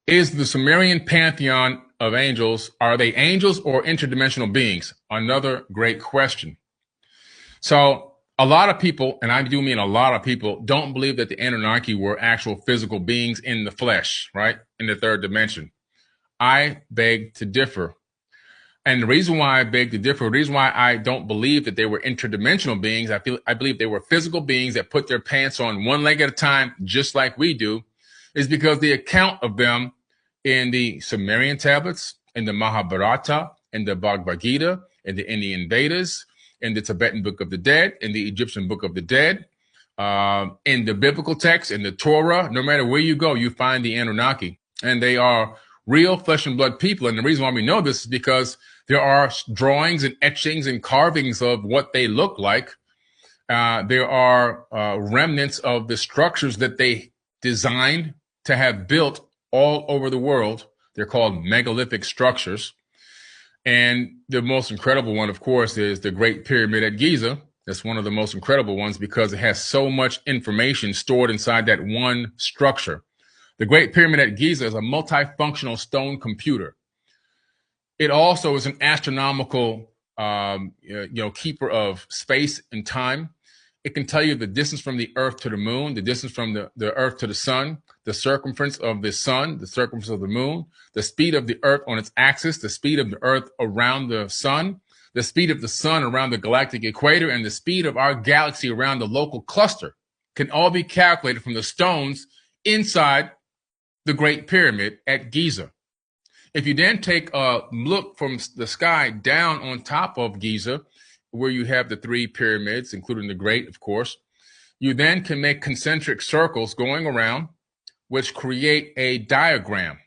Is the Sumerian pantheon of angels, are they angels or interdimensional beings? Another great question. So a lot of people, and I do mean a lot of people, don't believe that the Anunnaki were actual physical beings in the flesh, right? In the third dimension. I beg to differ. And the reason why I beg to differ, the reason why I don't believe that they were interdimensional beings, I believe they were physical beings that put their pants on one leg at a time, just like we do, is because the account of them in the Sumerian tablets, in the Mahabharata, in the Bhagavad Gita, in the Indian Vedas, in the Tibetan Book of the Dead, in the Egyptian Book of the Dead, in the biblical text, in the Torah, no matter where you go, you find the Anunnaki. And they are real flesh and blood people. And the reason why we know this is because there are drawings and etchings and carvings of what they look like. There are remnants of the structures that they designed to have built all over the world. They're called megalithic structures. And the most incredible one, of course, is the Great Pyramid at Giza. That's one of the most incredible ones because it has so much information stored inside that one structure. The Great Pyramid at Giza is a multifunctional stone computer. It also is an astronomical, keeper of space and time. It can tell you the distance from the Earth to the moon, the distance from the Earth to the sun, the circumference of the sun, the circumference of the moon, the speed of the Earth on its axis, the speed of the Earth around the sun, the speed of the sun around the galactic equator, and the speed of our galaxy around the local cluster can all be calculated from the stones inside the Great Pyramid at Giza. If you then take a look from the sky down on top of Giza, where you have the three pyramids, including the Great, of course, you then can make concentric circles going around, which create a diagram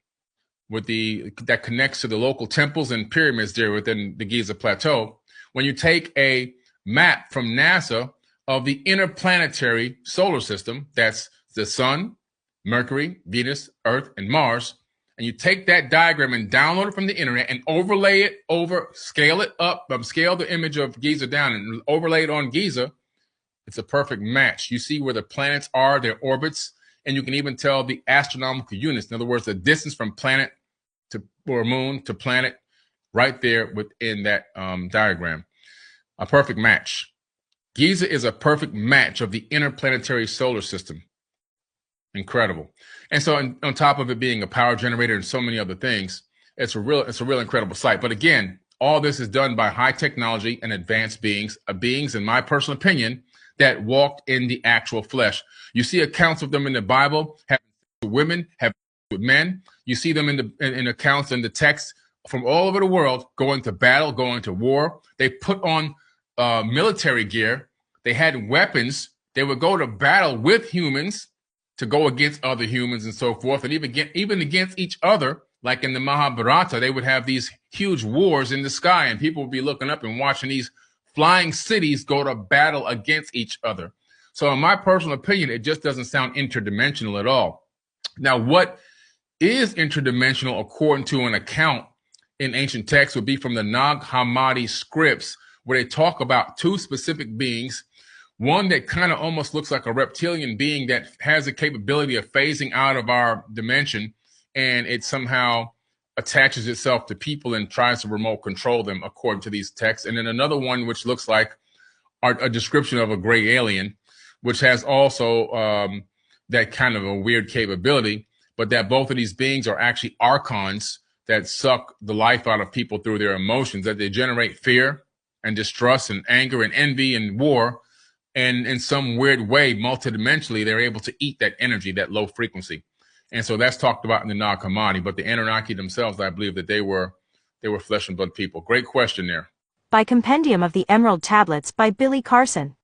that connects to the local temples and pyramids there within the Giza Plateau. When you take a map from NASA of the interplanetary solar system, that's the sun, Mercury, Venus, Earth, and Mars, and you take that diagram and download it from the internet and overlay it scale it up, scale the image of Giza down and overlay it on Giza, it's a perfect match. You see where the planets are, their orbits, and you can even tell the astronomical units. In other words, the distance from planet or moon to planet right there within that diagram. A perfect match. Giza is a perfect match of the interplanetary solar system. Incredible. And so on top of it being a power generator and so many other things, it's a real incredible site. But again, all this is done by high technology and advanced beings, in my personal opinion, that walked in the actual flesh. You see accounts of them in the Bible, having sex with women, having sex with men. You see them in accounts in the text from all over the world, going to battle, going to war. They put on military gear. They had weapons. They would go to battle with humans to go against other humans and so forth, and even against each other. Like in the Mahabharata, they would have these huge wars in the sky, and people would be looking up and watching these flying cities go to battle against each other. So in my personal opinion, it just doesn't sound interdimensional at all. Now, what is interdimensional according to an account in ancient texts would be from the Nag Hammadi scripts, where they talk about two specific beings, one that kind of almost looks like a reptilian being that has the capability of phasing out of our dimension, and it somehow attaches itself to people and tries to remote control them according to these texts. And then another one which looks like a description of a gray alien, which has also that kind of a weird capability, but that both of these beings are actually archons that suck the life out of people through their emotions, that they generate fear and distrust and anger and envy and war. And in some weird way, multidimensionally, they're able to eat that energy, that low frequency. And so that's talked about in the Nag Hammadi. But the Anunnaki themselves, I believe that they were flesh and blood people. Great question there. By Compendium of the Emerald Tablets by Billy Carson.